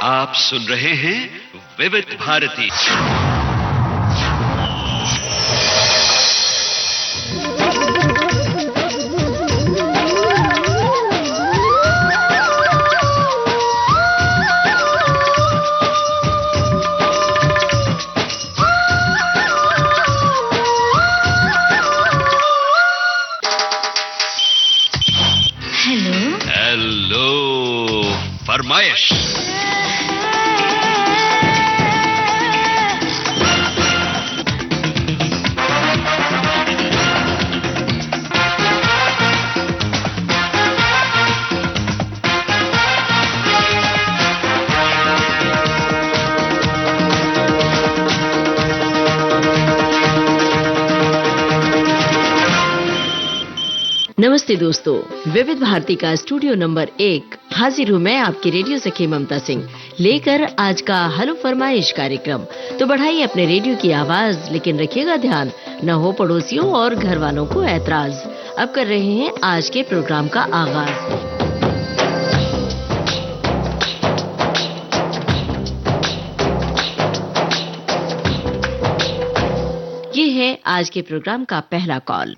आप सुन रहे हैं विविध भारती। हेलो फरमाइश। नमस्ते दोस्तों, विविध भारती का स्टूडियो नंबर 1 हाजिर हूँ मैं, आपकी रेडियो सखी ममता सिंह, लेकर आज का हेलो फरमाइश कार्यक्रम। तो बढ़ाइए अपने रेडियो की आवाज, लेकिन रखिएगा ध्यान, न हो पड़ोसियों और घर वालों को ऐतराज। अब कर रहे हैं आज के प्रोग्राम का आगाज। ये है आज के प्रोग्राम का पहला कॉल।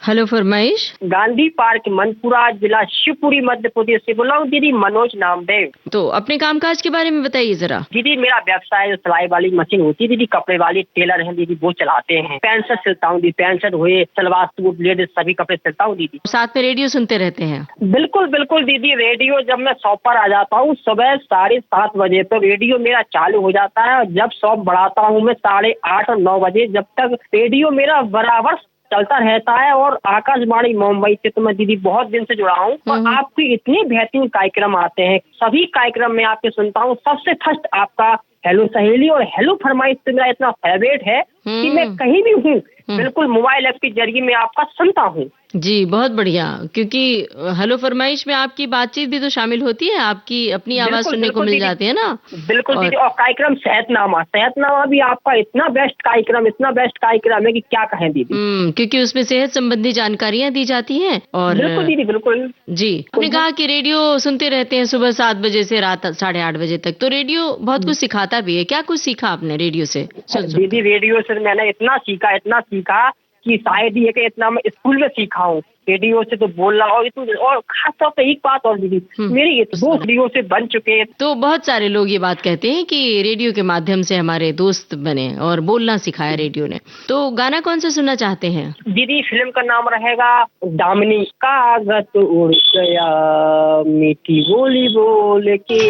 हेलो फरमाइश। गांधी पार्क मनपुरा, जिला शिवपुरी, मध्य प्रदेश से बोला हूँ दीदी, मनोज नामदेव। तो अपने कामकाज के बारे में बताइए जरा। दीदी मेरा व्यवसाय जो सिलाई वाली मशीन होती है दीदी, कपड़े वाली टेलर हैं दीदी, वो चलाते हैं। पैंट शर्ट सिलता हूँ दीदी, पैंट शर्ट हुए, सलवार सूट, लेडीज सभी कपड़े सिलता हूँ दीदी। साथ में रेडियो सुनते रहते हैं? बिल्कुल बिल्कुल दीदी, रेडियो जब मैं शॉप पर आ जाता हूँ सुबह 7:30 बजे तो रेडियो मेरा चालू हो जाता है, और जब शॉप बढ़ाता हूँ मैं 8:30 और 9 बजे, जब तक रेडियो मेरा बराबर चलता रहता है। और आकाशवाणी मुंबई से तो मैं दीदी बहुत दिन से जुड़ा हूँ, और आपके इतने बेहतरीन कार्यक्रम आते हैं, सभी कार्यक्रम में आपके सुनता हूँ। सबसे फर्स्ट आपका हेलो सहेली और हेलो फरमाइश तो मेरा इतना फेवरेट है कि मैं कहीं भी हूँ बिल्कुल मोबाइल ऐप के जरिए मैं आपका सुनता हूँ। जी बहुत बढ़िया, क्योंकि हेलो फरमाइश में आपकी बातचीत भी तो शामिल होती है, आपकी अपनी आवाज सुनने को मिल जाती है ना। बिल्कुल दीदी, और कार्यक्रम सेहतनामा भी आपका इतना बेस्ट कार्यक्रम है कि क्या कहें दीदी। क्योंकि उसमें सेहत संबंधी जानकारियाँ दी जाती हैं। और बिल्कुल दीदी बिल्कुल जी, आपने कहा कि रेडियो सुनते रहते हैं सुबह 7 बजे से रात 8:30 बजे तक, तो रेडियो बहुत कुछ सिखाता भी है। क्या कुछ सीखा आपने रेडियो से? दीदी रेडियो से मैंने इतना सीखा कि शायद ये कि इतना मैं स्कूल में सीखा हूँ रेडियो से तो बोलना। और खास तौर पे एक बात और दीदी, मेरे दोस्त रेडियो से बन चुके हैं। तो बहुत सारे लोग ये बात कहते हैं कि रेडियो के माध्यम से हमारे दोस्त बने और बोलना सिखाया रेडियो ने। तो गाना कौन सा सुनना चाहते हैं? दीदी फिल्म का नाम रहेगा दामिनी। कागज उड़ गया मीठी बोली बोल के,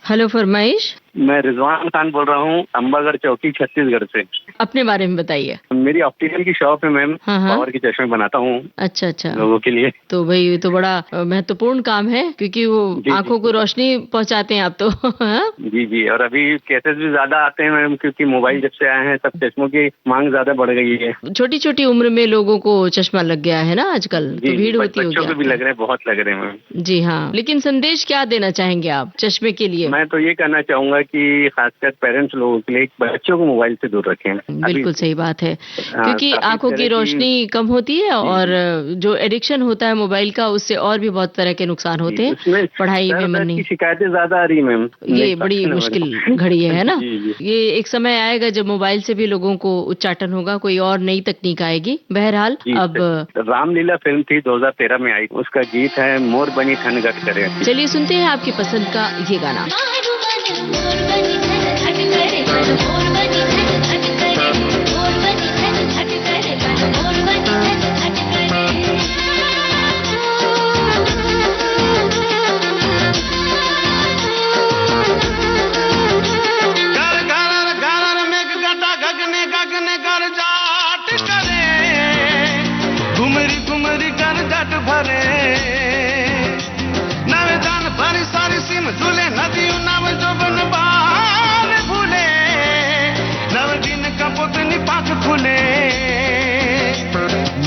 हेलो फरमाइश। मैं रिजवान खान बोल रहा हूँ, अंबागढ़ चौकी, छत्तीसगढ़ से। अपने बारे में बताइए। मेरी ऑप्टिकल की शॉप है मैम। हाँ हाँ। पावर के चश्मे बनाता हूँ अच्छा अच्छा। लोगों के लिए। तो भाई ये तो बड़ा महत्वपूर्ण काम है, क्योंकि वो जी, आंखों को रोशनी पहुंचाते हैं आप तो। हाँ? जी जी। और अभी केसेस भी ज्यादा आते हैं मैम, क्योंकि मोबाइल जब से आए हैं सब चश्मों की मांग ज्यादा बढ़ गई है। छोटी छोटी उम्र में लोगों को चश्मा लग गया है ना आजकल, तो भीड़ होती होगी। बच्चों को भी लग रहे हैं, बहुत लग रहे हैं मैम। जी हाँ। लेकिन संदेश क्या देना चाहेंगे आप चश्मे के लिए? मैं तो ये कहना चाहूंगा कि खासकर पेरेंट्स लोगों के लिए बच्चों को मोबाइल से दूर रखें। बिल्कुल सही बात है, क्योंकि आंखों की रोशनी कम होती है और जो एडिक्शन होता है मोबाइल का, उससे और भी बहुत तरह के नुकसान होते हैं। पढ़ाई में मन नहीं। शिकायतें ज्यादा आ रही मैम। ये बड़ी मुश्किल घड़ी है ना। ये एक समय आएगा जब मोबाइल से भी लोगों को उच्चाटन होगा, कोई और नई तकनीक आएगी। बहरहाल अब रामलीला फिल्म थी 2013 में आई, उसका गीत है मोर बनी थन गट करे। चलिए सुनते हैं आपकी पसंद का ये गाना।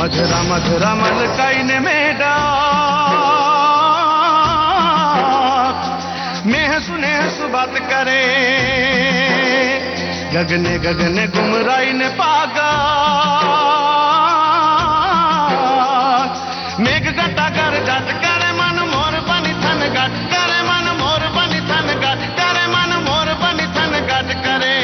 मधुरा मधुरा मलकाई ने मेरा मैं सुने सुबात करे गगने गगने गुमराई ने पागा मेघ गटा कर जट करे मन मोर बनी थन गट करे मन मोर बनी थन गट करे मन मोर बनी थन गट करे।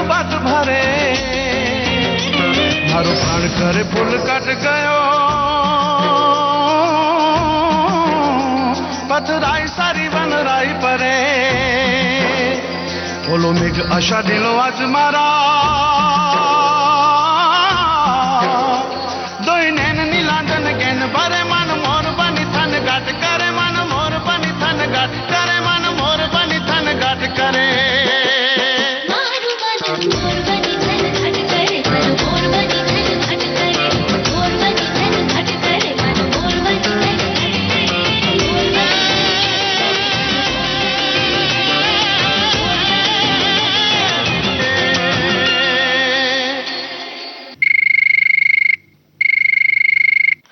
बात भरे मारो प्राण करे फूल कट गयो पथराई सारी बनराई परे बोलो मेघ आशा दिलो आज मारा दोई नैन नीलांजन गैन भरे मन मोर बनी थन गट करे मन मोर बनी थन गट करे मन मोर बनी थन गट करे।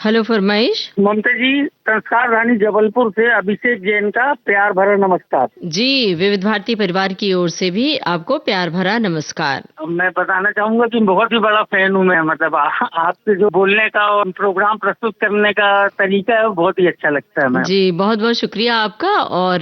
हेलो फरमाइश। ममता जी, संस्कार रानी जबलपुर से अभिषेक जैन का प्यार भरा नमस्कार। जी, विविध भारती परिवार की ओर से भी आपको प्यार भरा नमस्कार। मैं बताना चाहूंगा कि बहुत ही बड़ा फैन हूँ मैं। मतलब आपके जो बोलने का और प्रोग्राम प्रस्तुत करने का तरीका है, बहुत ही अच्छा लगता है। मैं जी बहुत बहुत शुक्रिया आपका, और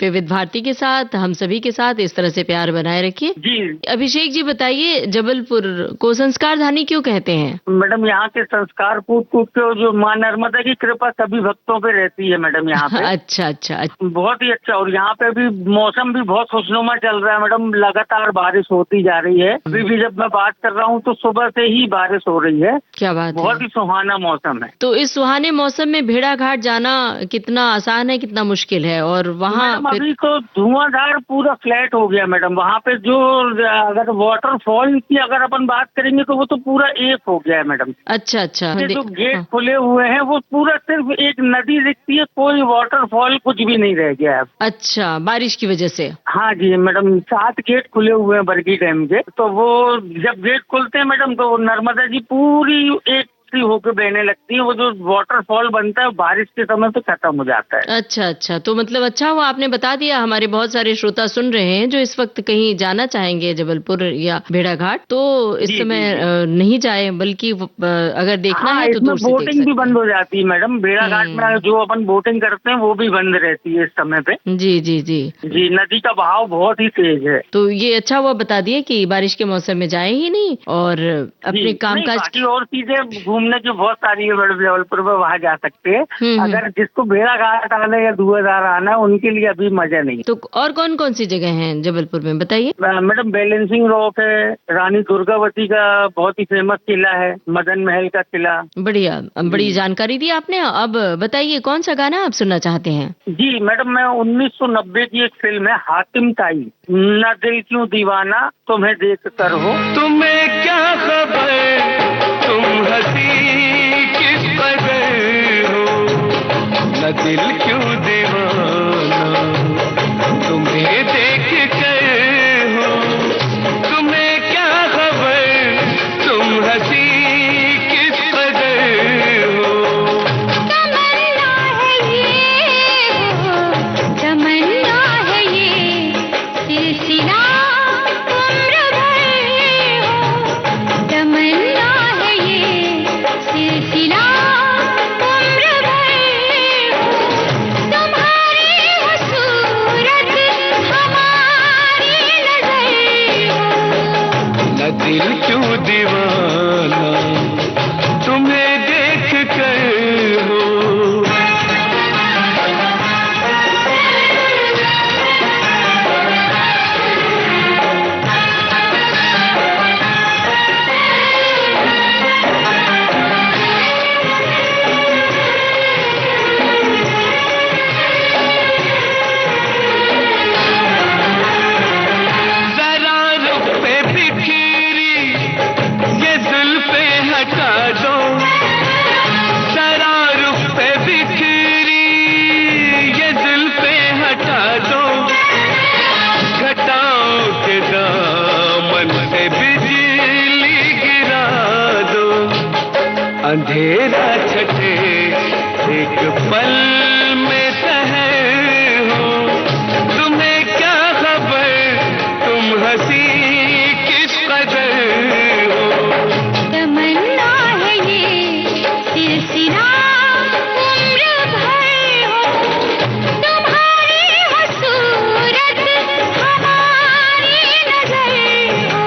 विविध भारती के साथ हम सभी के साथ इस तरह से प्यार बनाए रखिए। जी अभिषेक जी बताइए, जबलपुर को संस्कार धानी क्यों कहते हैं? मैडम, यहाँ के संस्कार कूट कूट के जो माँ नर्मदा की कृपा सभी भक्तों पे रहती है मैडम यहाँ पे। अच्छा अच्छा। बहुत ही अच्छा। और यहाँ पे भी मौसम भी बहुत खुशनुमा चल रहा है मैडम, लगातार बारिश होती जा रही है। अभी भी जब मैं बात कर रहा हूँ तो सुबह से ही बारिश हो रही है। क्या बात है। बहुत ही सुहाना मौसम है। तो इस सुहाने मौसम में भेड़ाघाट जाना कितना आसान है, कितना मुश्किल है? और वहाँ अभी तो धुआंधार पूरा फ्लैट हो गया मैडम। वहाँ पे जो अगर वाटरफॉल की अगर अपन बात करेंगे तो वो तो पूरा एक हो गया है मैडम। अच्छा अच्छा। जो गेट खुले हुए हैं वो पूरा सिर्फ एक नदी दिखती है, कोई वाटरफॉल कुछ भी नहीं रह गया है। अच्छा, बारिश की वजह से? हाँ जी मैडम, 7 गेट खुले हुए हैं बरगी डैम के। तो वो जब गेट खुलते हैं मैडम तो नर्मदा जी पूरी एक सी होकर बहने लगती है। वो जो वाटरफॉल बनता है बारिश के समय तो खत्म हो जाता है। अच्छा अच्छा, तो मतलब अच्छा हुआ आपने बता दिया। हमारे बहुत सारे श्रोता सुन रहे हैं जो इस वक्त कहीं जाना चाहेंगे जबलपुर या भेड़ाघाट, तो इस जी, समय जी, जी। नहीं जाए, बल्कि अगर देखना हाँ, है तो इसमें दूर से देख बोटिंग भी सकते बंद हो जाती है मैडम। भेड़ाघाट में जो अपन बोटिंग करते हैं वो भी बंद रहती है इस समय पे। हैं। जी जी जी। जी, नदी का बहाव बहुत ही तेज है। तो ये अच्छा हुआ बता दिया कि बारिश के मौसम में जाए ही नहीं और अपने जी, नहीं, कामकाज। बाकी और चीजें घूमने की बहुत सारी है मैडम जबलपुर में, वहाँ जा सकते हैं। अगर जिसको भेड़ाघाट आना है या धुआंधार आना है उनके लिए अभी मजा नहीं। तो और कौन कौन सी जगह हैं जबलपुर में, बताइए। मैडम बैलेंसिंग रॉक है, रानी दुर्गावती का बहुत ही फेमस किला है, मदन महल का किला। बढ़िया, बड़ी जानकारी दी आपने। अब बताइए कौन सा गाना आप सुनना चाहते हैं। जी मैडम, मैं 1990 की एक फिल्म है हातिम ताई, न दिल क्यों दीवाना तुम्हें देख कर हो। तुम्हें क्या खबर, तुम हंसी किस कदर हो, न दिल क्यों दीवाना तुम्हें देख कर हो। तुम्हें क्या खबर, तुम हंसी किस कदर हो। तमन्ना है ये हो, तमन्ना है ये सिलसिला उम्र भर हो। तमन्ना है ये सिलसिला उम्र भर हो। तुम्हारी वो सूरत हमारी नजर हो, न दिल क्यों दीवाना तुम्हें देख कर हो। जरा रुख पे बिखरी ये जुल्फे हटा दो, जरा रुख पे बिखरी ये जुल्फे हटा दो। घटाओं के दामन से बिजली गिरा दो, अंधेरा छटे एक पल में शहर हो। तुम्हें क्या खबर, तुम हंसी किस कदर हो। तमन्ना है ये सिलसिला उम्र भर हो। तुम्हारी वो सूरत हमारी नजर हो।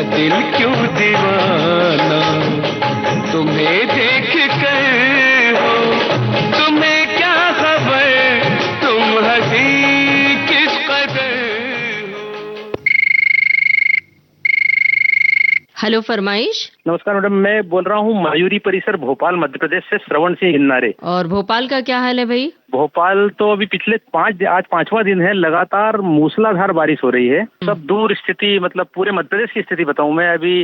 दिल क्यों दीवाना तुम्हें देख कर हो। तुम्हें क्या खबर, तुम हंसी किस कदर हो। हेलो फरमाइश। नमस्कार मैडम, मैं बोल रहा हूँ मयूरी परिसर भोपाल मध्य प्रदेश से, श्रवण सिंह हिन्नारे। और भोपाल का क्या हाल है भाई। भोपाल तो अभी पिछले आज 5वां दिन है, लगातार मूसलाधार बारिश हो रही है। सब दूर स्थिति, मतलब पूरे मध्य प्रदेश की स्थिति बताऊं मैं। अभी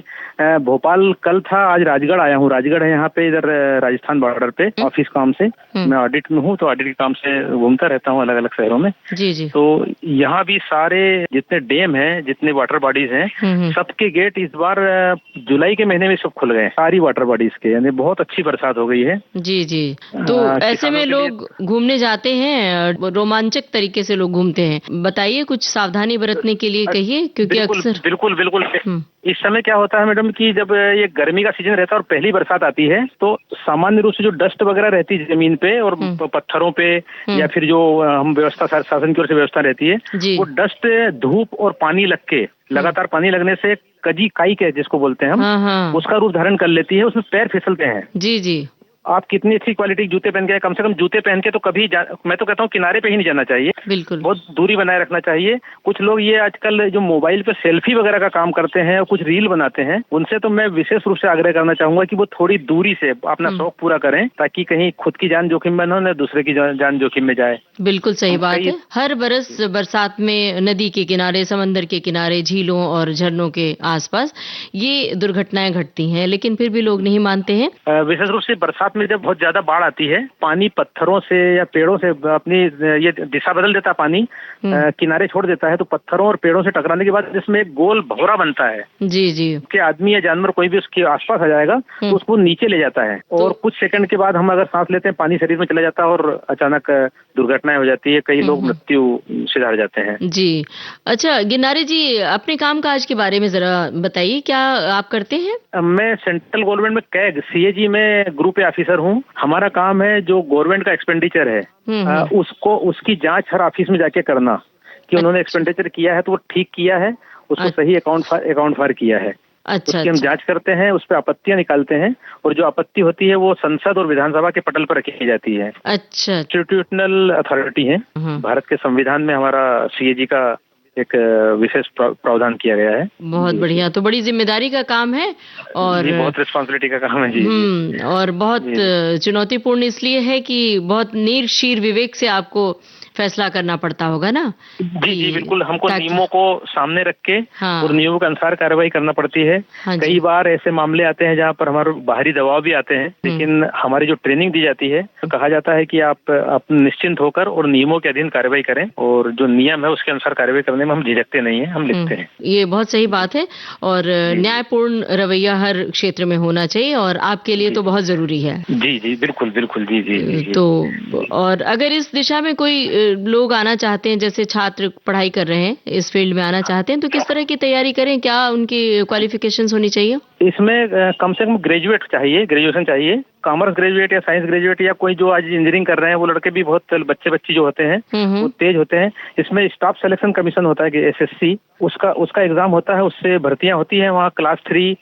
भोपाल कल था, आज राजगढ़ आया हूँ। राजगढ़ है यहाँ पे, इधर राजस्थान बॉर्डर पे, ऑफिस काम से। मैं ऑडिट में हूँ, तो ऑडिट के काम से घूमता रहता हूँ अलग अलग शहरों में। जी जी। तो यहाँ भी सारे जितने डैम हैं, जितने वाटर बॉडीज हैं, सबके गेट इस बार जुलाई के महीने में सब खुल गए, सारी वाटर बॉडीज के। यानी बहुत अच्छी बरसात हो गई है। जी जी। तो ऐसे में लोग घूमने जाते हैं रोमांचक तरीके से लोग घूमते हैं, बताइए कुछ सावधानी बरतने के लिए कहिए, क्योंकि अक्सर बिल्कुल बिल्कुल इस समय क्या होता है मैडम कि जब ये गर्मी का सीजन रहता है और पहली बरसात आती है तो सामान्य रूप से जो डस्ट वगैरह रहती है जमीन पे और पत्थरों पे या फिर जो हम व्यवस्था शासन की ओर से व्यवस्था रहती है, वो डस्ट धूप और पानी लग के लगातार पानी लगने से कजी काई के जिसको बोलते हैं हम, उसका रूप धारण कर लेती है, उसमें पैर फिसलते हैं। जी जी। आप कितनी अच्छी क्वालिटी के जूते पहन के, कम से कम जूते पहन के तो कभी मैं तो कहता हूँ किनारे पे ही नहीं जाना चाहिए, बिल्कुल बहुत दूरी बनाए रखना चाहिए। कुछ लोग ये आजकल जो मोबाइल पे सेल्फी वगैरह का काम करते हैं और कुछ रील बनाते हैं, उनसे तो मैं विशेष रूप से आग्रह करना चाहूंगा कि वो थोड़ी दूरी से अपना शौक पूरा करें, ताकि कहीं खुद की जान जोखिम में न हो न दूसरे की जान जोखिम में जाए। बिल्कुल सही बात है। हर बरस बरसात में नदी के किनारे, समंदर के किनारे, झीलों और झरनों के आसपास ये दुर्घटनाएं घटती हैं, लेकिन फिर भी लोग नहीं मानते हैं। विशेष रूप से बरसात में जब बहुत ज्यादा बाढ़ आती है, पानी पत्थरों से या पेड़ों से अपनी ये दिशा बदल देता है, पानी किनारे छोड़ देता है, तो पत्थरों और पेड़ों से टकराने के बाद जिसमें एक गोल भौरा बनता है, जी जी, कि आदमी या जानवर कोई भी उसके आसपास आ जाएगा तो उसको नीचे ले जाता है और कुछ सेकंड के बाद हम अगर सांस लेते हैं पानी शरीर में चला जाता है और अचानक दुर्घटनाएं हो जाती है, कई लोग मृत्यु से हार जाते हैं। जी अच्छा गिरनारे जी, अपने काम काज के बारे में जरा बताइए, क्या आप करते हैं? मैं सेंट्रल गवर्नमेंट में कैग सीएजी में ग्रुप ए ऑफिसर हूँ। हमारा काम है जो गवर्नमेंट का एक्सपेंडिचर है उसको उसकी जांच हर ऑफिस में जाके करना कि उन्होंने एक्सपेंडिचर किया है तो वो ठीक किया है, उसको सही अकाउंट फायर किया है। अच्छा, उसकी हम जांच करते हैं, उस पर आपत्तियां निकालते हैं और जो आपत्ति होती है वो संसद और विधानसभा के पटल पर रखी जाती है। अच्छा, इंस्टीट्यूशनल अथॉरिटी है। भारत के संविधान में हमारा सीएजी का एक विशेष प्रावधान किया गया है। बहुत बढ़िया, तो बड़ी जिम्मेदारी का काम है और बहुत रिस्पॉन्सिबिलिटी का काम है जी। और बहुत चुनौतीपूर्ण इसलिए है कि बहुत नीर शीर विवेक से आपको फैसला करना पड़ता होगा ना। जी जी बिल्कुल, हमको नियमों को सामने रख के और नियमों के अनुसार कार्रवाई करना पड़ती है। कई बार ऐसे मामले आते हैं जहाँ पर हमारे बाहरी दबाव भी आते हैं, लेकिन हमारी जो ट्रेनिंग दी जाती है तो कहा जाता है कि आप निश्चिंत होकर और नियमों के अधीन कार्रवाई करें और जो नियम है उसके अनुसार कार्रवाई करने में हम झिझकते नहीं है, हम लिखते हैं। ये बहुत सही बात है और न्यायपूर्ण रवैया हर क्षेत्र में होना चाहिए और आपके लिए तो बहुत जरूरी है। जी जी बिल्कुल बिल्कुल जी जी। तो और अगर इस दिशा में कोई लोग आना चाहते हैं, जैसे छात्र पढ़ाई कर रहे हैं इस फील्ड में आना चाहते हैं, तो किस तरह की तैयारी करें, क्या उनकी क्वालिफिकेशंस होनी चाहिए? इसमें कम से कम ग्रेजुएट चाहिए, ग्रेजुएशन चाहिए, कॉमर्स ग्रेजुएट या साइंस ग्रेजुएट या कोई जो आज इंजीनियरिंग कर रहे हैं वो लड़के भी बहुत बच्ची जो होते हैं वो तेज होते हैं। इसमें स्टाफ सिलेक्शन कमीशन होता है कि एसएससी, उसका एग्जाम होता है, उससे भर्तियां होती है। वहाँ क्लास 3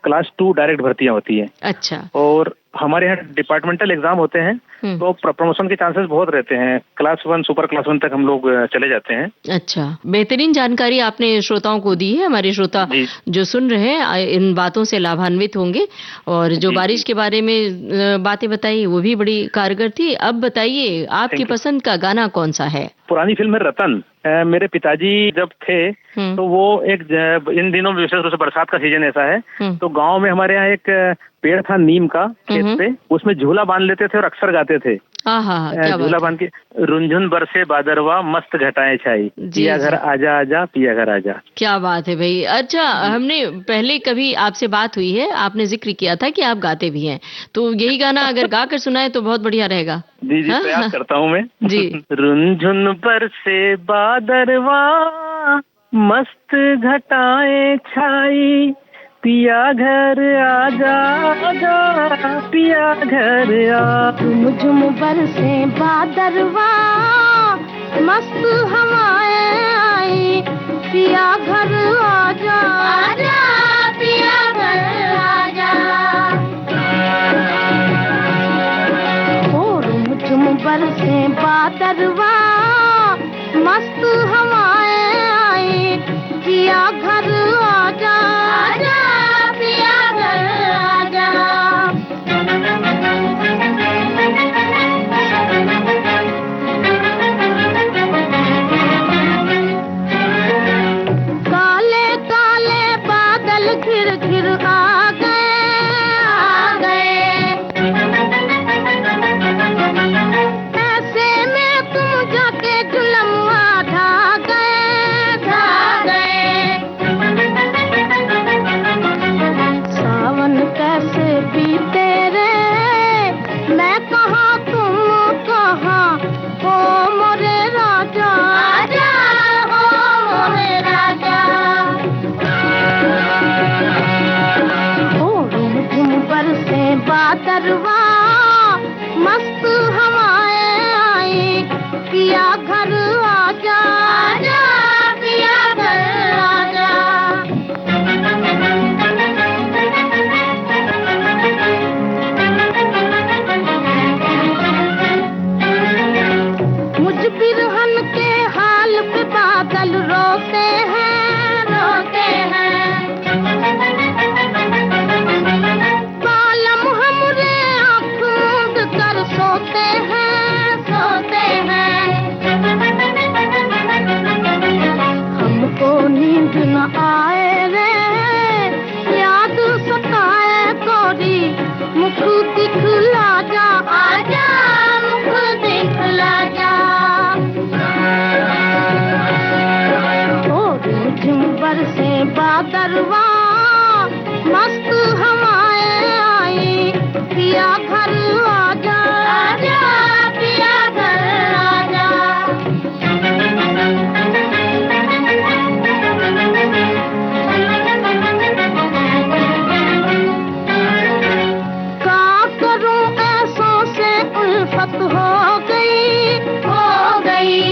क्लास 2 डायरेक्ट भर्तियां होती है। अच्छा। और हमारे यहाँ डिपार्टमेंटल एग्जाम होते हैं तो प्रमोशन के चांसेस बहुत रहते हैं, क्लास 1 सुपर क्लास 1 तक हम लोग चले जाते हैं। अच्छा, बेहतरीन जानकारी आपने श्रोताओं को दी है। हमारे श्रोता जो सुन रहे हैं इन बातों से लाभान्वित होंगे और जो बारिश के बारे में बातें बताई वो भी बड़ी कारगर थी। अब बताइए आपकी पसंद का गाना कौन सा है? पुरानी फिल्म है रतन। मेरे पिताजी जब थे तो वो इन दिनों विशेष रूप से बरसात का सीजन ऐसा है तो गांव में हमारे यहाँ एक पेड़ था नीम का खेत पे, उसमें झूला बांध लेते थे और अक्सर गाते थे। झूला बांध के रुंझुन बरसे बादरवा मस्त घटाएं छाई, पिया घर आजा आजा पिया घर आजा। क्या बात है भाई। अच्छा, हमने पहले कभी आपसे बात हुई है, आपने जिक्र किया था कि आप गाते भी हैं, तो यही गाना अगर गा कर सुनाए तो बहुत बढ़िया रहेगा। जी जी प्रयास करता हूँ मैं जी। रुंझुन बरसे बादरवा मस्त घटाएं छाई, पिया घर आजा आजा पिया घर आ। झुम बरसे बादरवा मस्त हवाएं आई, पिया घर आजा आजा पिया घर आजा। और झुम बरसे बादरवा मस्त हवाएं आई, पिया घर आजा आजा पिया घर आजा। काले काले बादल घिर घिर आ गए, ऐसे में तुम घर आजा, आजा पिया घर आजा। मुझ बिरहन के हाल पे बादल रोते हैं, रोते हैं। बालम हमरे आँख मूंद कर सोते हैं, सोते हैं। हमको नींद न आए रे, याद सताए गोरी, मुख दिखला जा, आजा मुख दिखला जा। झुंबर से बादरवा मस्त हवाएं आई, पिया घर आजा, आजा पिया घर आजा। क्या करूं ऐसों से उल्फत हो गई, हो गई।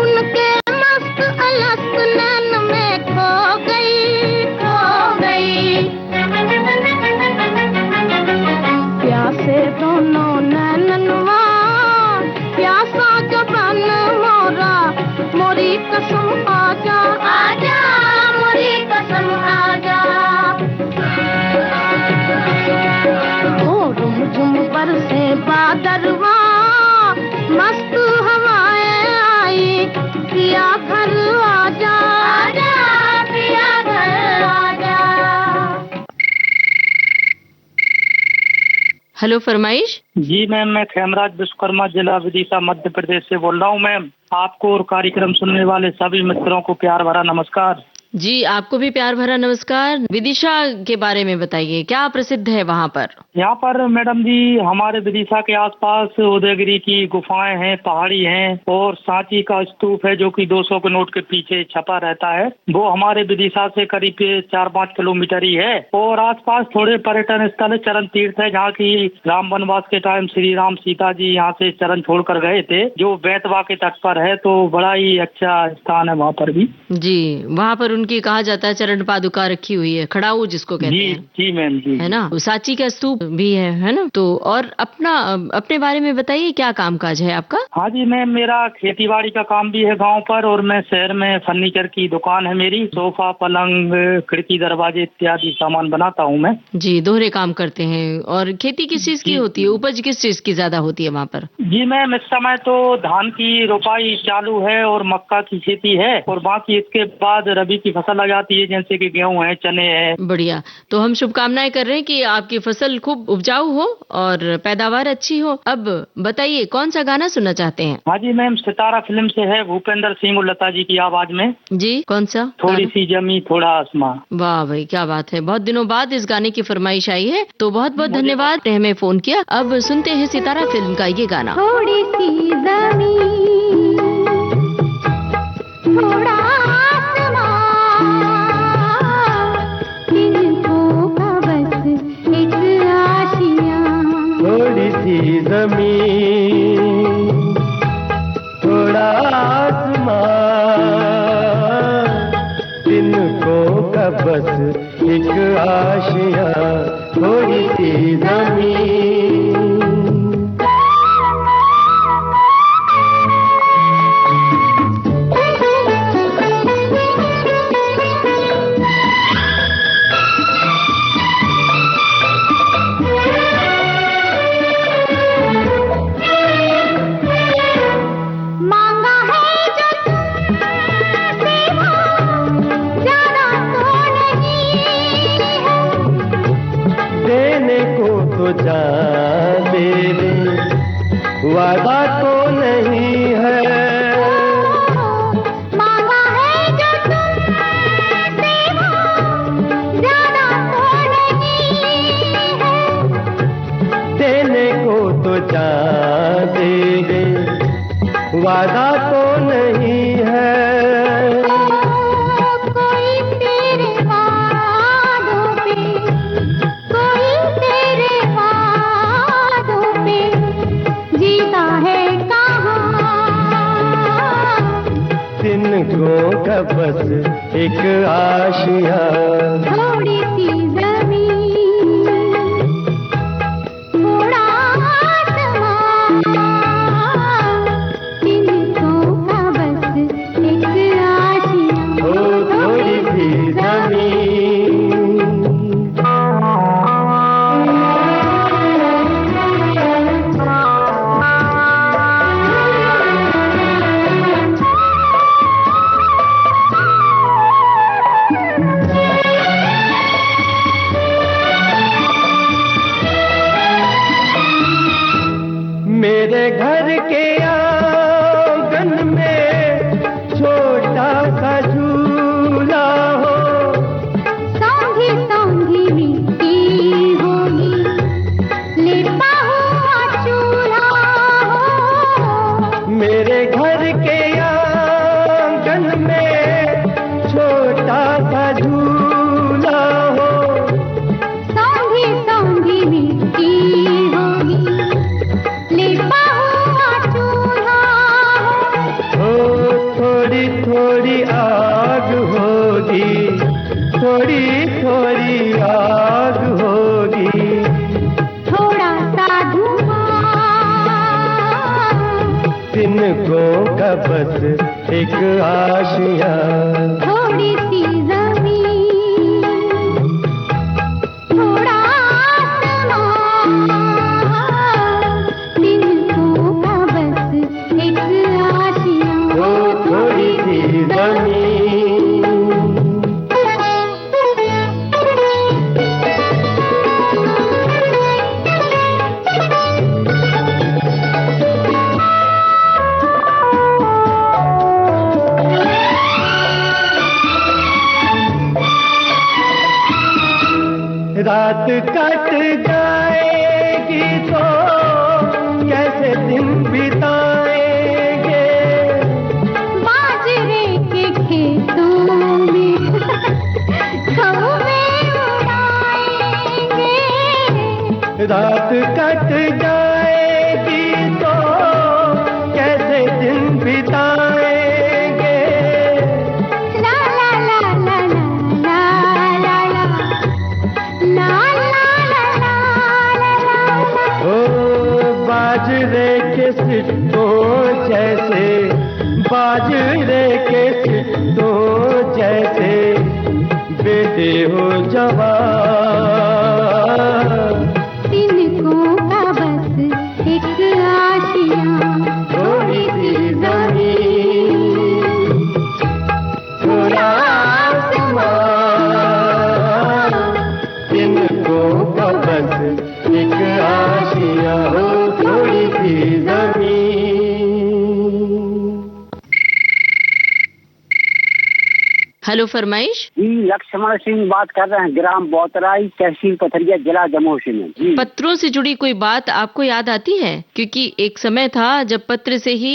उनके मस्त अलस्त नैन में खो गई, खो गई। प्यासे दोनों नैनवा, प्यासा जबान मोरा, मोरी कसम आजा, आजा मोरी कसम आजा। ओ झुम बरसे बादरवा, मस्त हवाएं आई, पिया घर आजा, आजा पिया घर आजा। हेलो फरमाइश। जी मैम, मैं खेमराज विश्वकर्मा, जिला विदिशा, मध्य प्रदेश से बोल रहा हूँ मैम। आपको और कार्यक्रम सुनने वाले सभी मित्रों को प्यार भरा नमस्कार। जी आपको भी प्यार भरा नमस्कार। विदिशा के बारे में बताइए, क्या प्रसिद्ध है वहाँ पर? यहाँ पर मैडम जी हमारे विदिशा के आसपास उदयगिरी की गुफाएं हैं, पहाड़ी हैं, और सांची का स्तूप है जो कि 200 के नोट के पीछे छपा रहता है। वो हमारे विदिशा से करीब 4-5 किलोमीटर ही है। और आसपास थोड़े पर्यटन स्थल, चरण तीर्थ है, जहाँ की राम वनवास के टाइम श्री राम सीता जी यहाँ से चरण छोड़ कर गए थे, जो बेतवा के तट पर है। तो बड़ा ही अच्छा स्थान है वहाँ पर भी। जी वहाँ पर उनकी कहा जाता है चरण पादुका रखी हुई है, खड़ाऊ जिसको कहते जी हैं। जी मैम जी, है ना। सांची का स्तूप भी है ना। तो और अपने बारे में बताइए, क्या कामकाज है आपका? हाँ जी मैम, मेरा खेतीबाड़ी का काम भी है गांव पर, और मैं शहर में फर्नीचर की दुकान है मेरी। सोफा, पलंग, खिड़की, दरवाजे इत्यादि सामान बनाता हूँ मैं। जी दोहरे काम करते हैं। और खेती किस चीज की होती है, उपज किस चीज की ज्यादा होती है वहाँ पर? जी मैम, इस समय तो धान की रोपाई चालू है और मक्का की खेती है, और बाकी इसके बाद रबी की फसल आ जाती है, जैसे कि गेहूं है, चने है। बढ़िया। तो हम शुभकामनाएं कर रहे हैं कि आपकी फसल खूब उपजाऊ हो और पैदावार अच्छी हो। अब बताइए कौन सा गाना सुनना चाहते हैं? हाँ जी मैम, सितारा फिल्म से है, भूपेंद्र सिंह और लता जी की आवाज में। जी कौन सा? थोड़ी सी जमी थोड़ा आसमां। वाह भाई क्या बात है, बहुत दिनों बाद इस गाने की फरमाइश आई है, तो बहुत बहुत धन्यवाद हमें फोन किया। अब सुनते हैं सितारा फिल्म का ये गाना। थोड़ी सी जमीन, थोड़ा आसमां, इनको का बस एक आशियां। थोड़ी सी जमीन, थोड़ा आसमां, इनको का बस एक आशियां। थोड़ी सी जमीन। मांगा है जो तुमसे वो ज्यादा तो नहीं है, देने को तो जान दे दे, वादा तो नहीं है। मांगा है जो तुमसे वो ज्यादा तो नहीं है, देने को तो जान दे दे, वादा तो नहीं है। कोई तेरे वादों पे, कोई तेरे वादों पे जीता तिनकों का बस एक आशिया। थोड़ी सी जमीन, थोड़ा आसमां, तिनकों का बस एक आशिया। ओ थोड़ी सी जमीन। मेरे घर के आंगन में छोटा सा झूला हो, सौंधी सौंधी मिट्टी होगी, लेपा हुआ चूल्हा हो। मेरे घर के आंगन में छोटा सा झूला हो, सौंधी सौंधी मिट्टी होगी, लेपा हुआ चूल्हा हो। ओ थोड़ी थोड़ी आग होगी, थोड़ी थोड़ी आग होगी, थोड़ा सा धुआं, तिनकों का बस एक आशिया। थोड़ी सी जमीन, थोड़ा आसमां, तिनकों का बस एक आशिया। ओ थोड़ी सी जमीन। रात कट जाएगी तो कैसे दिन बिताएंगे, बाजरे के खेतों में कौवे उड़ाएंगे। रात कट जाएगी तो कैसे दिन बिताएंगे। ला ला ला ला ला ला ला ला ला ला ला। ओ बाजरे के सिट्टों जैसे, बाजरे के सिट्टों जैसे बेटे हो जवान। तिनकों का बस एक आशिया। थोड़ी सी जमीन, थोड़ा आसमां, तिनकों का बस एक आशिया। हो थोड़ी सी जमीन। हेलो फरमाइश। जी लक्ष्मण सिंह बात कर रहे हैं, ग्राम बोतराई, तहसील पथरिया, जिला जम्मू कश्मीर जी। पत्रों से जुड़ी कोई बात आपको याद आती है? क्योंकि एक समय था जब पत्र से ही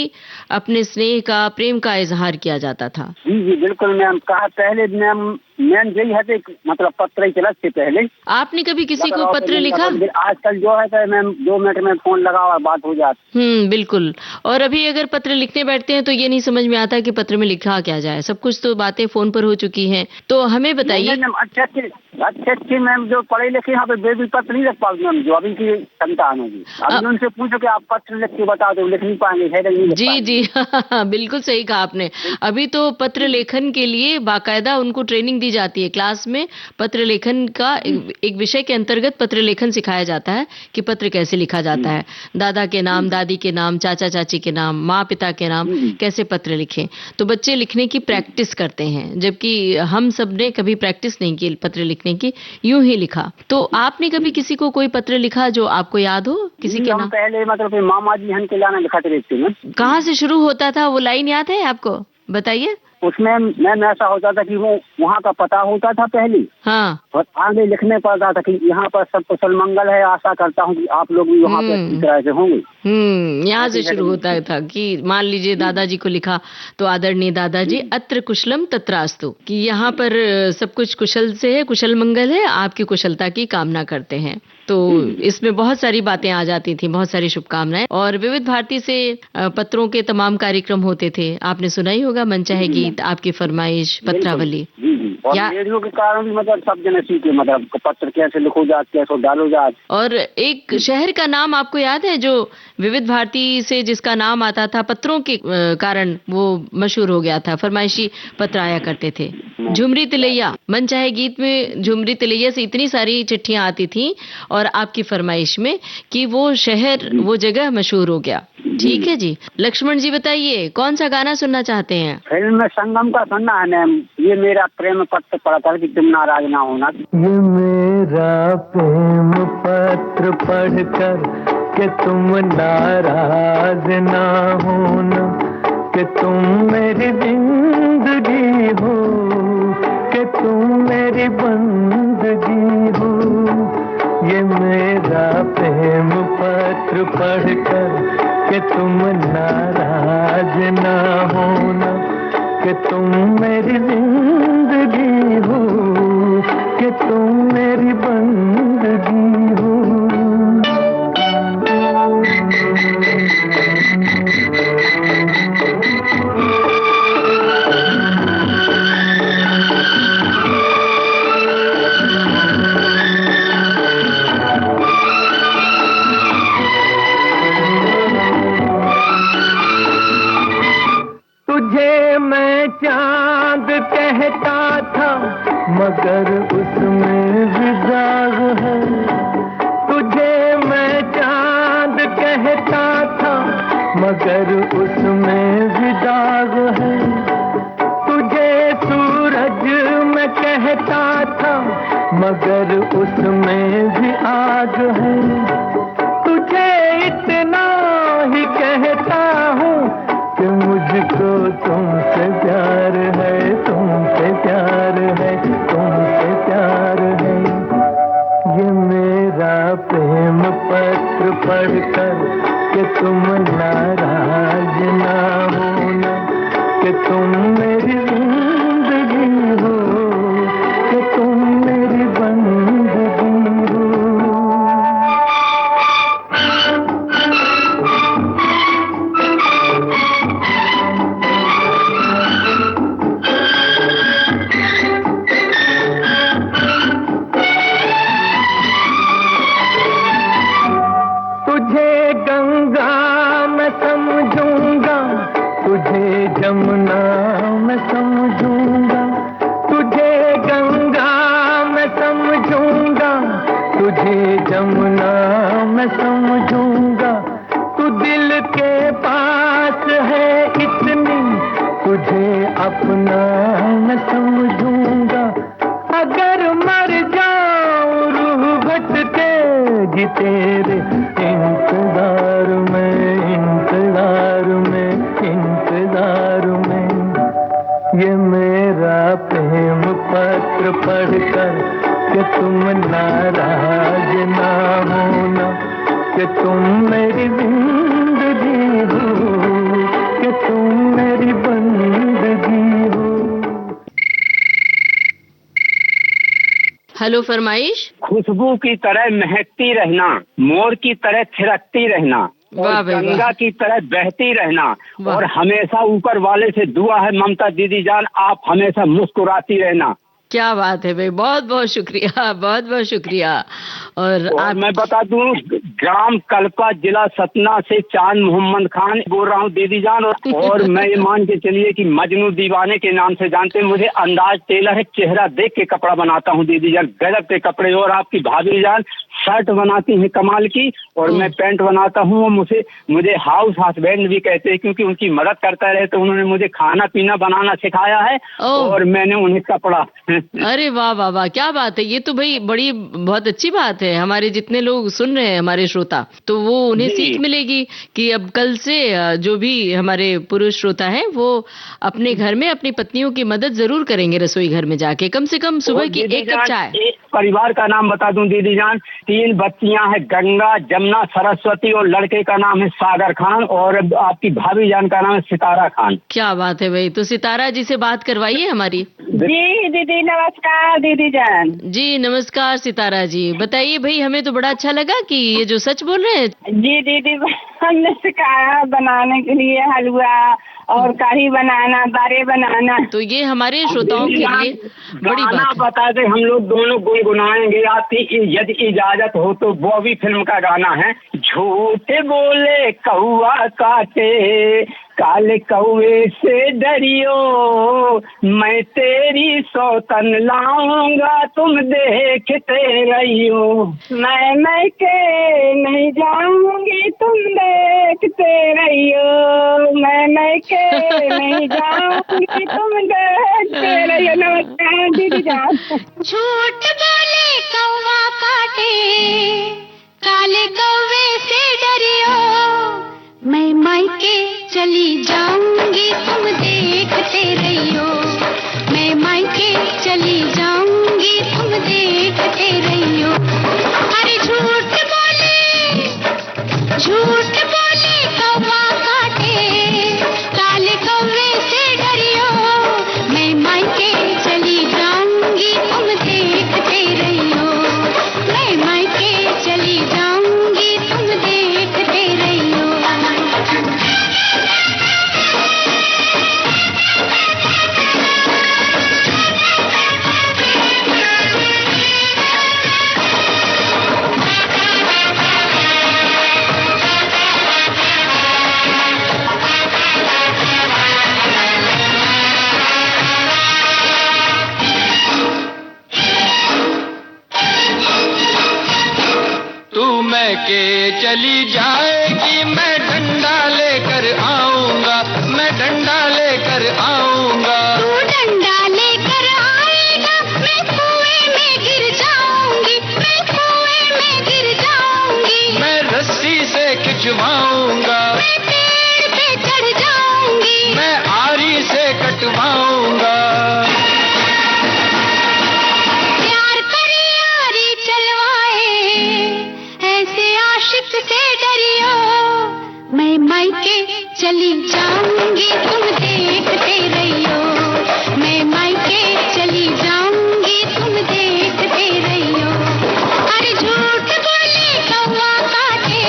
अपने स्नेह का, प्रेम का इजहार किया जाता था। जी जी बिल्कुल मैम। कहा पहले मैम मैम यही है कि मतलब पत्र ही चला से पहले। आपने कभी किसी को पत्र लिखा? आजकल जो है मैम 2 मिनट में फोन लगा हुआ बात हो जाती। बिल्कुल। और अभी अगर पत्र लिखने बैठते हैं तो ये नहीं समझ में आता कि पत्र में लिखा क्या जाए। सब कुछ तो बातें फोन पर हो चुकी हैं। तो हमें बताइए। मैम अच्छे मैम जो पढ़े लिखे यहाँ पे बेबी पत्र नहीं लिख पाओगे मैम, जो अभी की संतान होगी। अभी उनसे पूछो कि आप पत्र लिख के बताओ तो लिख नहीं पाएंगे, शायद नहीं लिख पाएंगे। जी बिल्कुल सही कहा आपने। अभी तो पत्र लेखन के लिए बाकायदा उनको ट्रेनिंग दी जाती है। क्लास में पत्र लेखन का एक विषय के अंतर्गत पत्र लेखन सिखाया जाता है कि पत्र कैसे लिखा जाता है। दादा के नाम, दादी के नाम, चाचा चाची के नाम, माँ पिता के नाम, कैसे पत्र लिखें। तो बच्चे लिखने की प्रैक्टिस करते हैं, जबकि हम सब ने कभी प्रैक्टिस नहीं की पत्र लिखने की, यूं ही लिखा। तो आपने कभी किसी को कोई पत्र लिखा जो आपको याद हो? किसी के नाम? पहले मतलब मामा जी हन के लाना लिखा थे। कहाँ से शुरू होता था वो लाइन याद है आपको? बताइए। उसमें मैम ऐसा होता था कि वो वहाँ का पता होता था पहले। हाँ। और आगे लिखने पड़ता था कि यहाँ पर सब कुशल मंगल है, आशा करता हूँ कि आप लोग भी वहाँ पे अच्छी तरह से होंगे। यहाँ से शुरू होता था कि मान लीजिए दादाजी को लिखा तो आदरणीय दादाजी अत्र कुशलम तत्रास्तु, कि यहाँ पर सब कुछ कुशल से है, कुशल मंगल है, आपकी कुशलता की कामना करते हैं। तो इसमें बहुत सारी बातें आ जाती थी, बहुत सारी शुभकामनाएं। और विविध भारती से पत्रों के तमाम कार्यक्रम होते थे। आपने सुना ही होगा, मन चाहे गीत, गीत, आपकी फरमाइश, पत्रावली। जी जी। और रेडियो के कारण भी मतलब सब जने सीखे, मतलब पत्र कैसे लिखो जात, कैसे डालो जात। और एक शहर का नाम आपको याद है जो विविध भारती से जिसका नाम आता था, पत्रों के कारण वो मशहूर हो गया था, फरमाइशी पत्र आया करते थे? झुमरी तिलैया। मन चाहे गीत में झुमरी तिलैया से इतनी सारी चिट्ठियां आती थी और आपकी फरमाइश में कि वो शहर, वो जगह मशहूर हो गया। ठीक है जी। लक्ष्मण जी बताइए, कौन सा गाना सुनना चाहते हैं? फिल्म में संगम का सुनना है मैम, ये मेरा प्रेम पत्र पढ़कर कि तुम नाराज ना होना। ये मेरा प्रेम पत्र पढ़कर कि तुम नाराज ना होना, कि तुम मेरी जिंदगी हो, कि तुम मेरी बंदगी हो। ये मेरा प्रेम पत्र पढ़कर कि तुम नाराज ना होना, कि तुम मेरी जिंदगी हो, कि तुम मेरी बंदगी हो। तुझे मैं चांद कहता था मगर उसमें भी दाग है। तुझे मैं चांद कहता था मगर उसमें भी दाग है। तुझे सूरज मैं कहता था मगर उसमें भी आग है। तुझे इतना ही कहता हूँ कि मुझको तुमसे प्यार है, तुमसे प्यार है, तुमसे प्यार है। ये मेरा प्रेम पत्र पढ़कर कि तुम नाराज ना होना, कि तुम मेरी जिंदगी हो, कि तुम मेरी बंदगी हो। तुझे गंगा मैं समझूंगा, तुझे जमुना मैं समझूंगा। तुझे गंगा मैं समझूंगा, तुझे जमुना मैं समझूंगा। तू दिल के पास है इतनी, तुझे अपना मैं समझूंगा। अगर मर जाऊं रूह भटके जी तेरे इंतजार में, इंतजार में, इंतजार में। ये मेरा प्रेम पत्र पढ़कर कि तुम नाराज ना होना, कि तुम मेरी जिंदगी हो, कि तुम मेरी बंदगी हो। हेलो फरमाइश। खुशबू की तरह महकती रहना, मोर की तरह थिरकती रहना, और गंगा की तरह बहती रहना, और हमेशा ऊपर वाले से दुआ है ममता दीदी जान, आप हमेशा मुस्कुराती रहना। क्या बात है भाई, बहुत बहुत शुक्रिया, बहुत बहुत शुक्रिया। और मैं बता दूं, ग्राम कल्पा, जिला सतना से चांद मोहम्मद खान बोल रहा हूँ दीदी जान। और मैं ये मान के चलिए कि मजनू दीवाने के नाम से जानते हैं मुझे। अंदाज टेलर है, चेहरा देख के कपड़ा बनाता हूँ दीदी जान, गजब के कपड़े। और आपकी भाभी जान शर्ट बनाती है कमाल की, और मैं पैंट बनाता हूँ। और मुझे हाउस हस्बैंड भी कहते हैं, क्योंकि उनकी मदद करता रहे तो उन्होंने मुझे खाना पीना बनाना सिखाया है, और मैंने उन्हें कपड़ा। अरे वाह वाह वाह, क्या बात है। ये तो भाई बड़ी बहुत अच्छी बात है। हमारे जितने लोग सुन रहे हैं, हमारे श्रोता, तो वो उन्हें सीख मिलेगी कि अब कल से जो भी हमारे पुरुष श्रोता हैं वो अपने घर में अपनी पत्नियों की मदद जरूर करेंगे, रसोई घर में जाके कम से कम सुबह की एक कप चाय। परिवार का नाम बता दूं दीदी जान, 3 बच्चियां हैं, गंगा, जमुना, सरस्वती, और लड़के का नाम है सागर खान, और आपकी भाभी जान का नाम है सितारा खान। क्या बात है भाई, तो सितारा जी से बात करवाइए हमारी। जी दीदी नमस्कार दीदी जान। जी नमस्कार सितारा जी, बताइए भाई, हमें तो बड़ा अच्छा लगा कि ये जो सच बोल रहे हैं। जी दीदी, हमने सिखाया बनाने के लिए हलवा और कढ़ी बनाना, बारे बनाना। तो ये हमारे श्रोताओं के लिए बड़ी गाना बात है। बता दे, हम लोग दोनों गुनगुनाएंगे आपकी यदि इजाजत हो तो। बॉबी फिल्म का गाना है। झूठ बोले कौआ काटे, काले कौए से डरियो, मैं तेरी सौतन लाऊंगा तुम देखते रहियो। मैं के नहीं जाऊंगी तुम देखते रहियो, मैं के नहीं जाऊंगी तुम देखते रहियो। नमस्कार दीदी जान। झूठ बोले कौवा काटे, काले कौवे से डरियो, मैं मायके चली जाऊंगी तुम देखते रहियो, मैं मायके चली जाऊंगी तुम देखते रहियो। अरे झूठ बोले कौवा काटे, काले कौवे से डरियो, मैं मायके चली जाऊंगी तुम देखते रहियो, मैं मायके चली जाऊंगी तुम देखते रहियो। तू मैं के चली जाएगी, मैं डंडा लेकर आऊंगा, मैं डंडा लेकर आऊंगा। तू डंडा लेकर आएगा, मैं कुएं में गिर जाऊंगी, मैं कुएं में गिर जाऊंगी। मैं रस्सी से खिंचवाऊंगा, मैं पेड़ पे चढ़ जाऊंगी, मैं आरी से कटवाऊंगा। प्यार करे यारी चलवाए, ऐसे आशिक से डरियो, मैं मायके चली जाऊंगी तुम देखते रहियो, मैं मायके चली जाऊंगी तुम देखते रहियो। अरे झूठ बोले कौवा काटे,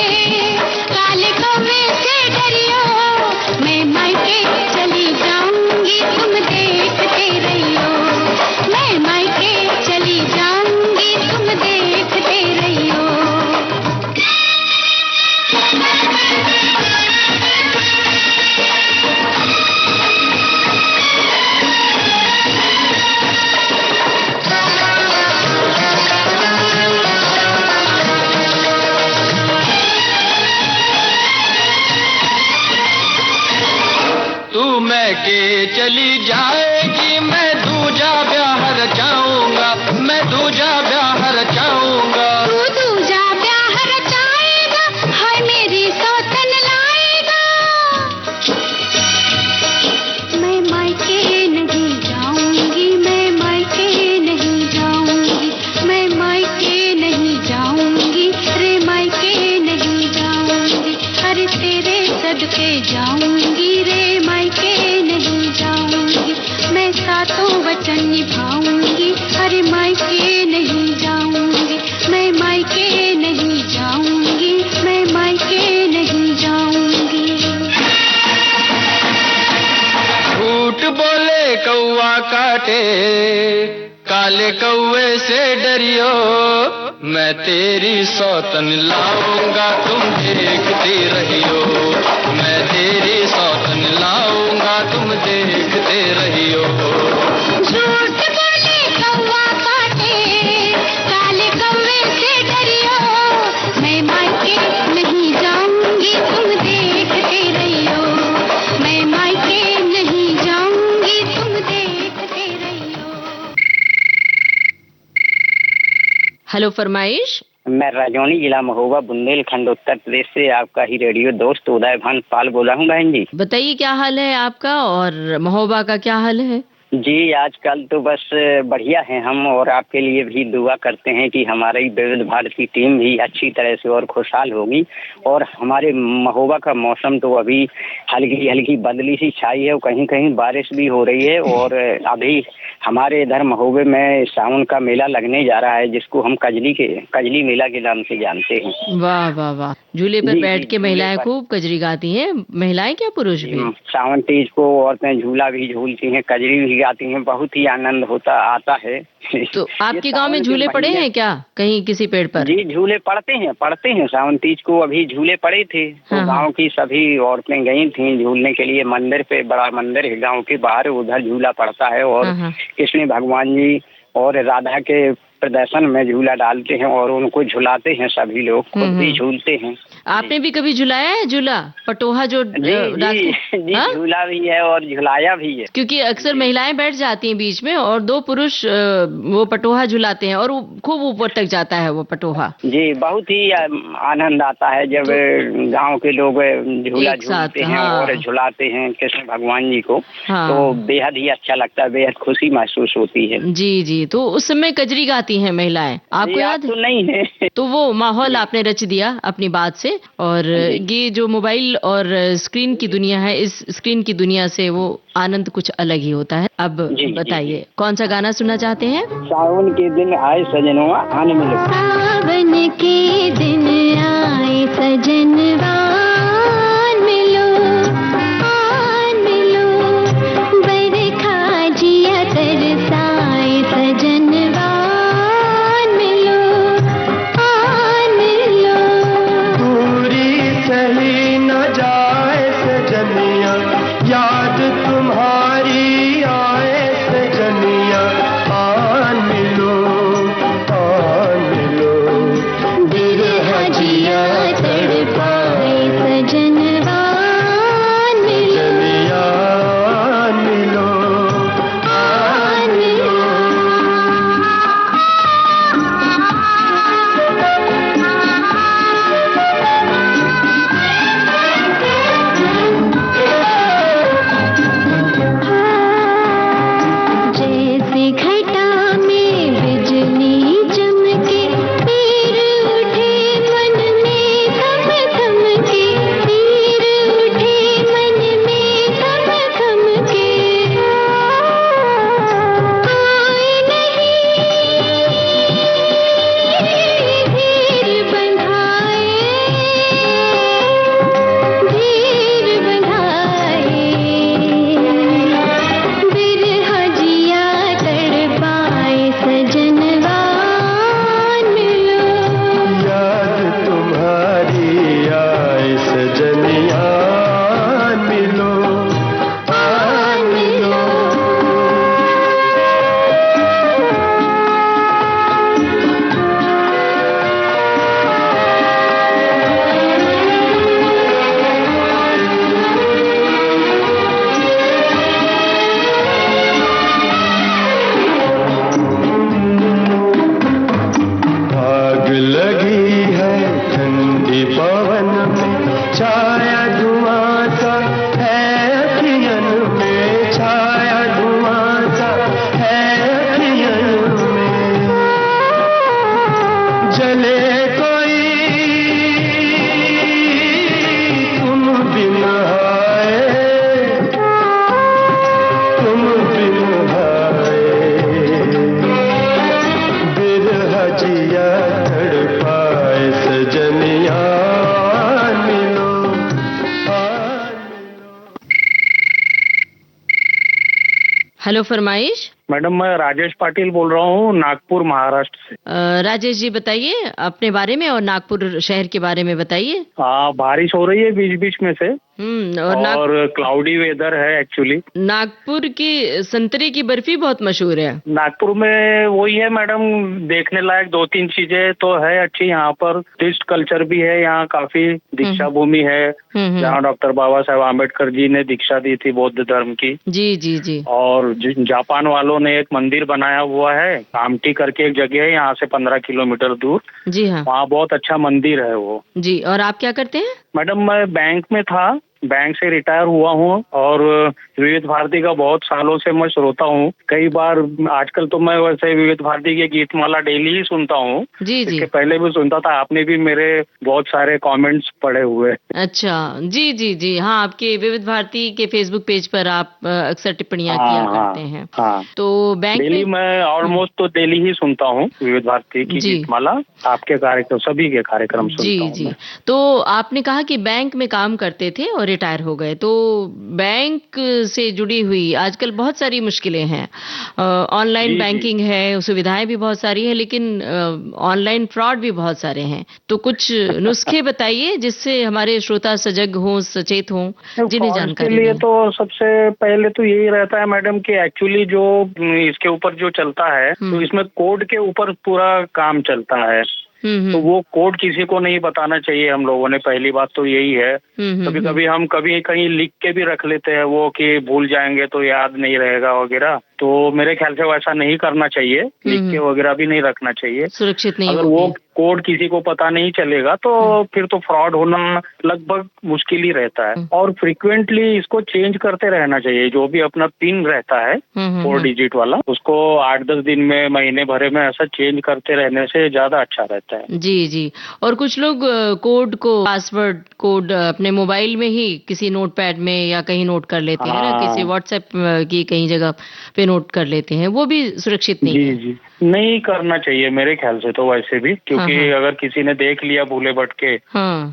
काले कौवे से डरियो, मैं मायके चली जाऊंगी तुम देखते रहियो, मैं मायके चली जाऊंगी तुम देखते रहियो। तू मैं के चली जाएगी, मैं दूजा ब्याह रचाऊंगा, मैं दूजा ब्याह रचाऊंगा। तू दूजा ब्याह रचाएगा, हाय मेरी सौतन लाएगा, मैं मायके नहीं जाऊंगी, मैं मायके नहीं जाऊंगी, मैं मायके नहीं जाऊंगी, रे मायके नहीं जाऊंगी। अरे तेरे सदके जाऊंगी, रे मायके नहीं जाऊंगी, मैं सातों वचन निभाऊंगी, अरे मायके नहीं जाऊंगी, मैं मायके नहीं जाऊंगी, मैं मायके नहीं जाऊंगी। झूठ बोले कौवा काटे, काले कौवे से डरियो, मैं तेरी सौतन लाऊंगा तुम देखते रहियो, मैं तेरी सौतन लाऊंगा तुम देखते रहियो। झूठ बोले कौवा काटे, काले कौवे से डरियो, मैं मायके नहीं जाऊंगी तुम देखते रहियो, मैं मायके नहीं जाऊंगी तुम देखते रहियो। हेलो फरमाइश। मैं राजौनी जिला महोबा बुंदेलखंड उत्तर प्रदेश से आपका ही रेडियो दोस्त उदय भान पाल बोला हूँ बहन जी। बताइए क्या हाल है आपका और महोबा का क्या हाल है। जी आजकल तो बस बढ़िया है हम, और आपके लिए भी दुआ करते हैं कि हमारी विविध भारती टीम भी अच्छी तरह से और खुशहाल होगी। और हमारे महोबा का मौसम तो अभी हल्की हल्की बदली सी छाई है और कहीं कहीं बारिश भी हो रही है। और अभी हमारे इधर महोबे में सावन का मेला लगने जा रहा है, जिसको हम कजली मेला के नाम से जानते हैं। वाह वाह वाह, झूले पर बैठ के महिलाएं खूब कजरी गाती हैं। महिलाएं क्या पुरुष भी? सावन तीज को औरतें झूला भी झूलती हैं, कजरी भी गाती हैं, बहुत ही आनंद आता है। तो आपके गांव में झूले पड़े हैं क्या कहीं किसी पेड़ पर? जी झूले पड़ते हैं सावन तीज को अभी झूले पड़े थे। तो गांव की सभी औरतें गई थीं झूलने के लिए। मंदिर पे, बड़ा मंदिर है गांव के बाहर, उधर झूला पड़ता है और कृष्ण भगवान जी और राधा के प्रदर्शन में झूला डालते हैं और उनको झुलाते हैं सभी लोग, खुद भी झूलते हैं। आपने भी कभी झुलाया है झूला, पटोहा जो जी झूला भी है और झुलाया भी है। क्योंकि अक्सर महिलाएं बैठ जाती हैं बीच में और दो पुरुष वो पटोहा झुलाते हैं और खूब ऊपर तक जाता है वो पटोहा। जी बहुत ही आनंद आता है जब गांव के लोग झूला झूलते हैं और झुलाते हैं कृष्ण भगवान जी को। तो बेहद ही अच्छा लगता है, बेहद खुशी महसूस होती है। जी तो उस समय कजरी गाती हैं महिलाएं, आपको याद तो नहीं है? तो वो माहौल आपने रच दिया अपनी बात से। और ये जो मोबाइल और स्क्रीन की दुनिया है, इस स्क्रीन की दुनिया से वो आनंद कुछ अलग ही होता है। अब बताइए कौन सा गाना सुनना चाहते हैं? सावन के दिन आए सजनवा आने मिलो। सावन के दिन आए सजनवा मिलो, आन मिलो, बरखा जिया तरसाए सजनवा मिलो, आन मिलो। पूरी सही न जाए सजनिया, याद तुम्हारी आए सजनिया, आन मिलो, आन मिलो, बिरहा जिया तड़पाए सजनवा मिलो, सजनिया मिलो, आन मिलो। जैसे घटा में बिजली चमके, तीर उठे मन में थम थम के, तीर उठे मन में थम थम के, आए नहीं धीर बंधाए, धीर बंधाए, बिरहा जिया तड़पाए सजनवा मिलो। याद तुम्हारी आए सजनिया मिलो, आन मिलो। आग लगी है ठंडी पवन में, छाया धुआं सा है अखियन में, छाया धुआं सा है अखियन में, जले कोई तुम बिन आए, तुम बिन आए, बिरहा जिया तड़पाए सजनिया मिलो, आन मिलो। हेलो फरमाइश। मैडम मैं राजेश पाटिल बोल रहा हूँ नागपुर महाराष्ट्र से। राजेश जी बताइए अपने बारे में और नागपुर शहर के बारे में बताइए। बारिश हो रही है बीच बीच में से और क्लाउडी वेदर है एक्चुअली। नागपुर की संतरे की बर्फी बहुत मशहूर है। नागपुर में वही है मैडम, देखने लायक दो तीन चीजें तो है अच्छी। यहाँ पर टिस्ट कल्चर भी है, यहाँ काफी दीक्षा भूमि है जहाँ डॉक्टर बाबा साहेब आम्बेडकर जी ने दीक्षा दी थी बौद्ध धर्म की। जी। और जापान वालों ने एक मंदिर बनाया हुआ है, कामठी करके एक जगह है यहाँ से 15 किलोमीटर दूर। जी हाँ, वहाँ बहुत अच्छा मंदिर है वो। जी। और आप क्या करते हैं? मैडम मैं बैंक में था बैंक से रिटायर हुआ हूँ और विविध भारती का बहुत सालों से मैं श्रोता हूँ। कई बार आजकल तो मैं वैसे विविध भारती के गीतमाला डेली ही सुनता हूँ। जी जी। इसके पहले भी सुनता था, आपने भी मेरे बहुत सारे कमेंट्स पढ़े हुए। अच्छा, जी जी जी, हाँ, आपके विविध भारती के फेसबुक पेज पर आप अक्सर टिप्पणियां किया करते हैं। हाँ, तो बैंक डेली में मैं ऑलमोस्ट तो डेली ही सुनता हूँ विविध भारती की जी। गीतमाला, आपके कार्यक्रम, सभी के कार्यक्रम सुनता जी हूँ जी। मैं। तो आपने कहा कि बैंक में काम करते थे और रिटायर हो गए, तो बैंक से जुड़ी हुई आजकल बहुत सारी मुश्किलें हैं। ऑनलाइन जी, जी। बैंकिंग है, सुविधाएं भी बहुत सारी हैं, लेकिन ऑनलाइन फ्रॉड भी बहुत सारे हैं। तो कुछ नुस्खे बताइए जिससे हमारे श्रोता सजग हों, सचेत हों, जिन्हें फ्रॉड के जानकारी लिए दें। तो सबसे पहले तो यही रहता है मैडम कि एक्चुअली जो इसके ऊपर जो चलता है तो इसमें कोड के ऊपर पूरा काम चलता है। तो वो कोड किसी को नहीं बताना चाहिए हम लोगों ने, पहली बात तो यही है। कभी कभी हम कभी कहीं लिख के भी रख लेते हैं वो कि भूल जाएंगे तो याद नहीं रहेगा वगैरह, तो मेरे ख्याल से वैसा नहीं करना चाहिए, लिख के वगैरह भी नहीं रखना चाहिए। सुरक्षित नहीं अगर होगी। वो कोड किसी को पता नहीं चलेगा तो फिर तो फ्रॉड होना लगभग मुश्किल ही रहता है। और फ्रीक्वेंटली इसको चेंज करते रहना चाहिए। जो भी अपना पिन रहता है 4 डिजिट वाला, उसको 8-10 दिन में, महीने भरे में ऐसा चेंज करते रहने से ज्यादा अच्छा रहता है। जी जी। और कुछ लोग कोड को, पासवर्ड कोड अपने मोबाइल में ही किसी नोटपैड में या कहीं नोट कर लेते हैं ना, किसी व्हाट्सएप की कहीं जगह पे नोट कर लेते हैं, वो भी सुरक्षित नहीं है। जी, नहीं करना चाहिए मेरे ख्याल से तो वैसे भी, क्योंकि अगर किसी ने देख लिया भूले भटके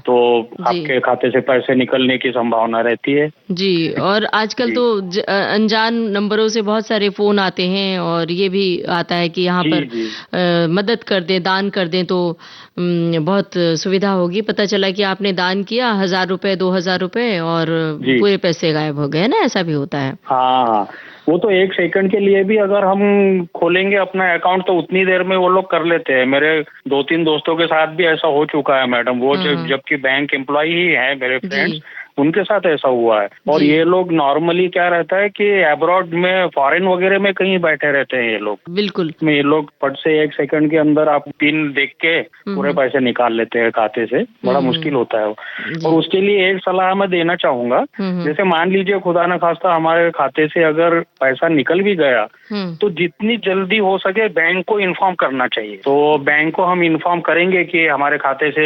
तो आपके खाते से पैसे निकलने की संभावना रहती है। जी। और आजकल तो अनजान नंबरों से बहुत सारे फोन आते हैं और ये भी आता है कि यहाँ पर मदद कर दें, दान कर दें तो बहुत सुविधा होगी। पता चला कि आपने दान किया 1000 रुपए, 2000 रुपए और पूरे पैसे गायब हो गए ना, ऐसा भी होता है। हाँ, वो तो 1 सेकंड के लिए भी अगर हम खोलेंगे अपना अकाउंट तो उतनी देर में वो लोग कर लेते हैं। मेरे 2-3 दोस्तों के साथ भी ऐसा हो चुका है मैडम। वो जबकि बैंक एम्प्लॉय ही है मेरे फ्रेंड्स, उनके साथ ऐसा हुआ है। और ये लोग नॉर्मली क्या रहता है कि अब्रॉड में, फॉरेन वगैरह में कहीं बैठे रहते हैं ये लोग। बिल्कुल। ये लोग फट से 1 सेकंड के अंदर आप पिन देख के पूरे पैसे निकाल लेते हैं खाते से। बड़ा मुश्किल होता है वो। और उसके लिए एक सलाह मैं देना चाहूंगा, जैसे मान लीजिए खुदा न खास्ता हमारे खाते से अगर पैसा निकल भी गया तो जितनी जल्दी हो सके बैंक को इन्फॉर्म करना चाहिए। तो बैंक को हम इन्फॉर्म करेंगे कि हमारे खाते से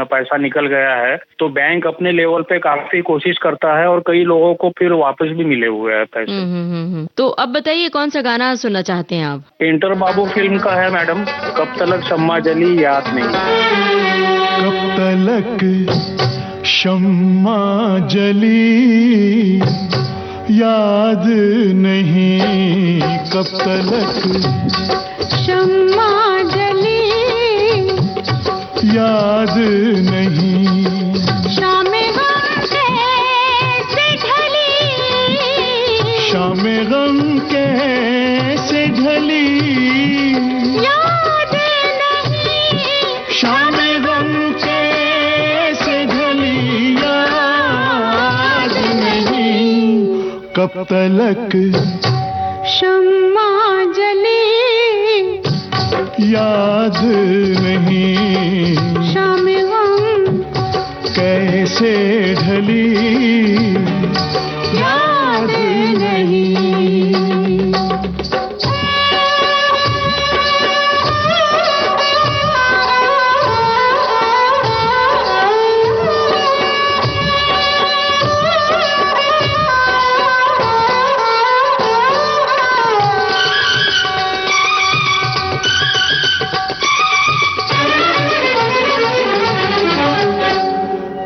पैसा निकल गया है, तो बैंक अपने लेवल पे काफी कोशिश करता है और कई लोगों को फिर वापस भी मिले हुए हैं पैसे। तो अब बताइए कौन सा गाना सुनना चाहते हैं आप? पेंटर बाबू फिल्म का है मैडम, कब तलक शम्मा जली याद नहीं। कब तलक शम्मा जली याद नहीं, कब तलक शम्मा जली याद नहीं, शाम गम कैसे ढली, शाम गम कैसे ढली याद नहीं, शाम गम कैसे ढली याद नहीं, कब तलक शम्मा जली याद नहीं, शाम गम कैसे ढली याद नहीं।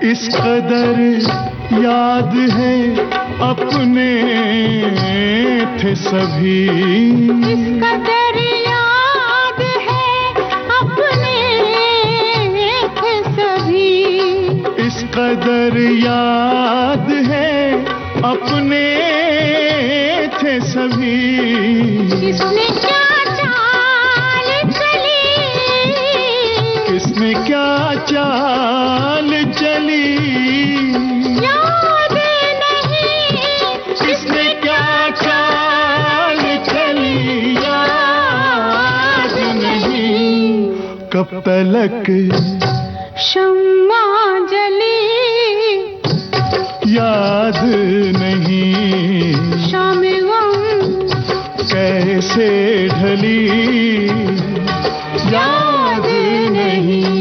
इस कदर याद है अपने थे सभी, इस कदर याद है अपने थे सभी, इस कदर याद है अपने थे सभी, किसने क्या चाल चली, किसने क्या चाल चली याद नहीं, किसने क्या चाल चली याद नहीं, कब तलक शम्मा जली याद याद नहीं शाम गम कैसे ढली याद नहीं।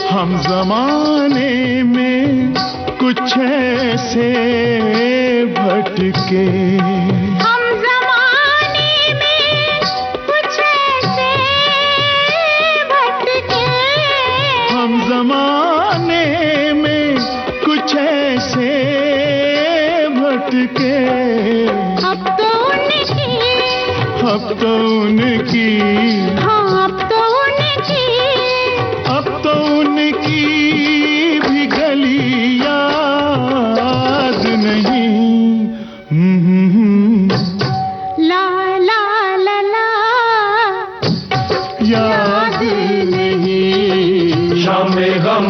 हम जमाने में कुछ ऐसे भटके, हम जमाने में कुछ ऐसे भटके, हम जमाने में कुछ ऐसे भटके। अब तो उनकी, अब तो उनकी, हाँ अब तो उनकी, अब तो उनकी भी गली याद नहीं। ला ला ला ला याद नहीं। शाम गम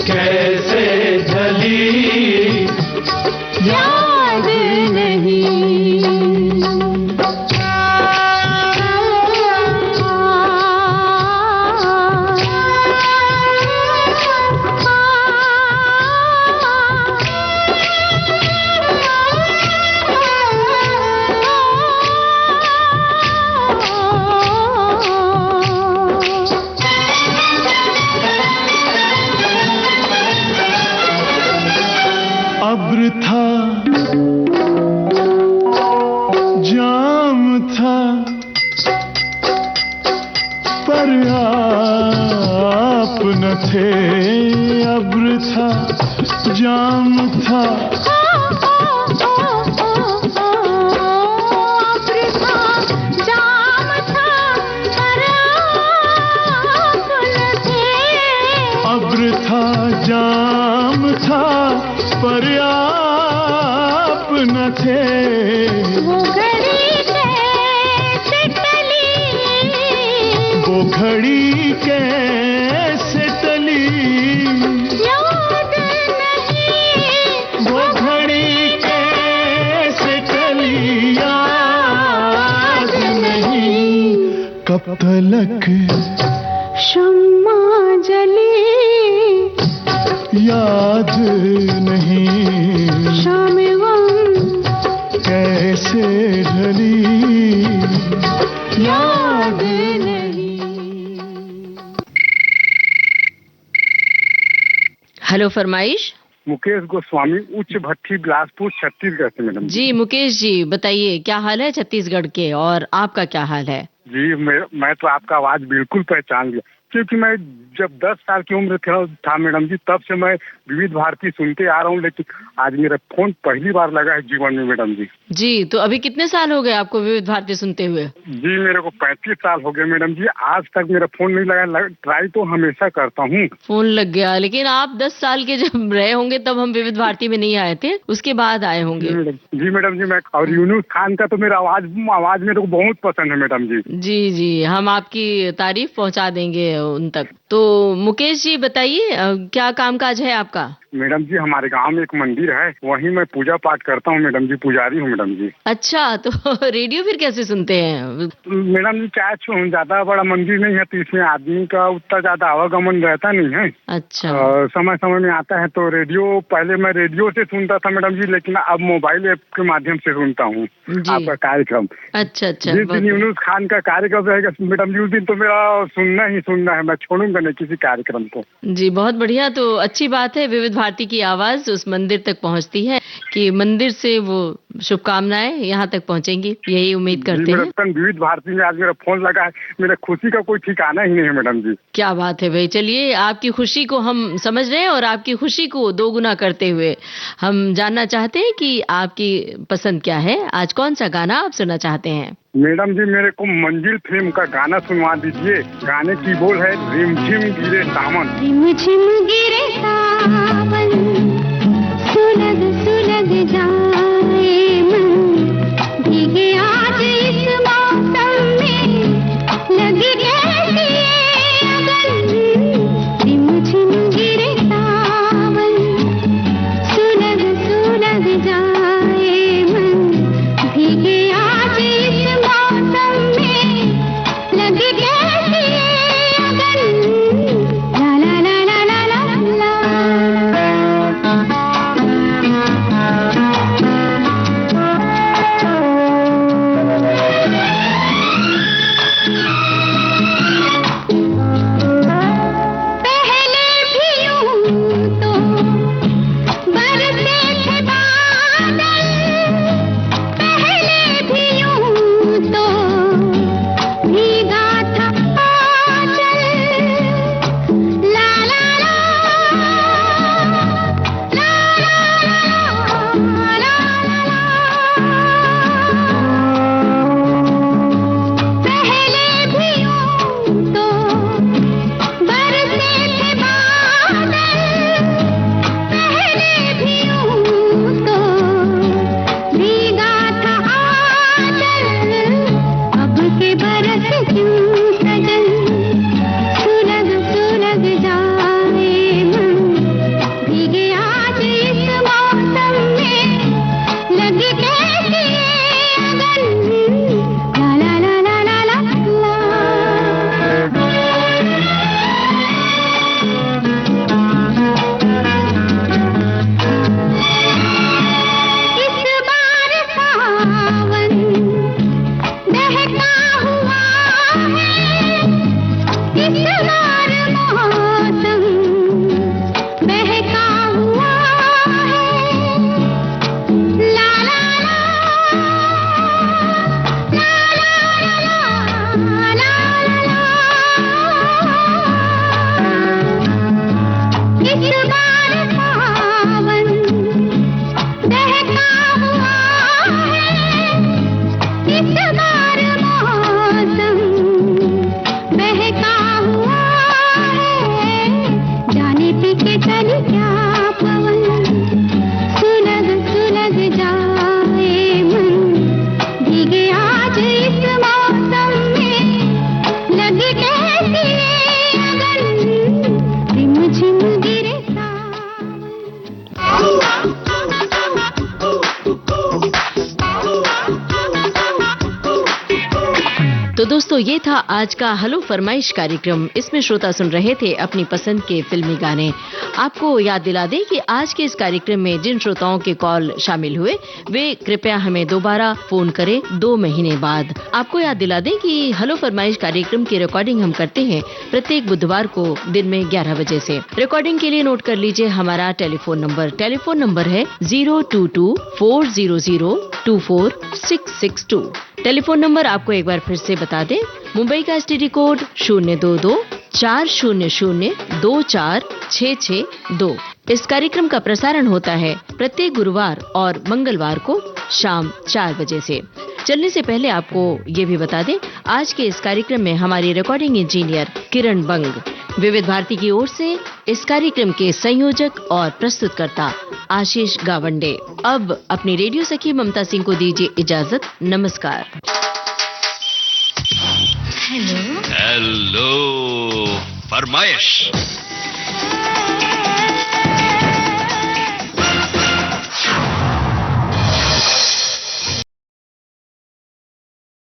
कैसे ढली याद नहीं। अब्र था, जाम था, पर आप न थे। अब्र था, जाम था, अब्र था, जाम था, पर आप न थे। वो घड़ी कैसे टली, वो घड़ी कैसे टली याद नहीं। वो घड़ी कैसे टली याद नहीं। कब तलक शम्मा जली याद नहीं। शाम गम कैसे ढली याद नहीं। हेलो फरमाइश। मुकेश गोस्वामी, उच्च भट्टी, बिलासपुर, छत्तीसगढ़ से मैडम। जी मुकेश जी बताइए, क्या हाल है छत्तीसगढ़ के और आपका क्या हाल है? जी मैं तो आपका आवाज बिल्कुल पहचान लिया, क्योंकि मैं जब 10 साल की उम्र था मैडम जी, तब से मैं विविध भारती सुनते आ रहा हूँ, लेकिन आज मेरा फोन पहली बार लगा है जीवन में मैडम जी। जी तो अभी कितने साल हो गए आपको विविध भारती सुनते हुए? जी मेरे को 35 साल हो गए मैडम जी, आज तक मेरा फोन नहीं लगा। ट्राई तो हमेशा करता हूँ। फोन लग गया, लेकिन आप 10 साल के जब रहे होंगे तब हम विविध भारती में नहीं आए थे, उसके बाद आए होंगे। जी मैडम जी, मैं और यूनुस खान का तो मेरा आवाज मेरे को बहुत पसंद है मैडम जी। जी जी हम आपकी तारीफ पहुंचा देंगे उन तक। तो मुकेश जी बताइए, क्या कामकाज है आपका? मैडम जी हमारे गांव में एक मंदिर है, वहीं मैं पूजा पाठ करता हूँ मैडम जी, पुजारी हूँ मैडम जी। अच्छा, तो रेडियो फिर कैसे सुनते हैं? मैडम जी क्या ज्यादा बड़ा मंदिर नहीं है, तो इसमें आदमी का उतना ज्यादा आवागमन रहता नहीं है। अच्छा। समय समय में आता है तो रेडियो, पहले मैं रेडियो से सुनता था मैडम जी, लेकिन अब मोबाइल ऐप के माध्यम से सुनता हूँ आपका कार्यक्रम। अच्छा अच्छा। जिस दिन यूनुस खान का कार्यक्रम रहेगा मैडम जी, उस दिन तो मेरा सुनना है, मैं छोड़ूंगा नहीं किसी कार्यक्रम को। जी बहुत बढ़िया, तो अच्छी बात है विविध भारती की आवाज उस मंदिर तक पहुंचती है कि मंदिर से वो शुभकामनाएं यहाँ तक पहुंचेंगी, यही उम्मीद करते हैं। विविध भारती में आज मेरा फोन लगा है, मेरे खुशी का कोई ठिकाना ही नहीं है मैडम जी। क्या बात है भाई, चलिए आपकी खुशी को हम समझ रहे हैं और आपकी खुशी को दोगुना करते हुए हम जानना चाहते हैं कि आपकी पसंद क्या है, आज कौन सा गाना आप सुनना चाहते हैं? मैडम जी मेरे को मंजिल फिल्म का गाना सुनवा दीजिए। गाने की बोल है रिमझिम गिरे सावन। रिमझिम गिरे सावन, सुलग सुलग जाए मन, भीगे आज इस मौसम में, लगी कैसी ये अगन। रिमझिम गिरे सावन, सुलग सुलग जाए मन, भीगे आज इस मौसम में, लगी कैसी ये अगन। ला ला ला ला ला ला ला। पहले भी यूं तो बरसे थे बादल, पहले भी यूं तो भीगा था आंचल। ला ला ला ला ला ला ला। पहले भी यूं तो बरसे थे बादल, पहले भी यूं तो भीगा था आंचल। अब के बरस क्यों सजन, सुलग सुलग जाए मन, भीगे आज इस मौसम में, लगी कैसी ये अगन। ला ला ला ला ला ला ला। इस बार सावन बहका हुआ है, इस बार मौसम बहका हुआ है। ला ला ला ला ला ला ला। इस बार सावन बहका हुआ है, इस बार मौसम बहका हुआ है। जाने पीछे चल क्या पवन, सुलग सुलग जाए मन, भीगे आज इस मौसम में, लगी कैसी ये अगन। रिमझिम गिरे तो दोस्तों ये था आज का हेलो फरमाइश कार्यक्रम। इसमें श्रोता सुन रहे थे अपनी पसंद के फिल्मी गाने। आपको याद दिला दें कि आज के इस कार्यक्रम में जिन श्रोताओं के कॉल शामिल हुए वे कृपया हमें दोबारा फोन करें 2 महीने बाद। आपको याद दिला दें कि हेलो फरमाइश कार्यक्रम की रिकॉर्डिंग हम करते हैं प्रत्येक बुधवार को दिन में 11 बजे से। रिकॉर्डिंग के लिए नोट कर लीजिए हमारा टेलीफोन नंबर है 022-400-24662। टेलीफोन नंबर आपको एक बार फिर से बता दें। मुंबई का एसटीडी कोड 022-400-246662। इस कार्यक्रम का प्रसारण होता है प्रत्येक गुरुवार और मंगलवार को शाम 4 बजे से। चलने से पहले आपको ये भी बता दें, आज के इस कार्यक्रम में हमारी रिकॉर्डिंग इंजीनियर किरण बंग। विविध भारती की ओर से इस कार्यक्रम के संयोजक और प्रस्तुतकर्ता आशीष गावंडे। अब अपनी रेडियो सखी ममता सिंह को दीजिए इजाजत। नमस्कार। हेलो फरमाइश।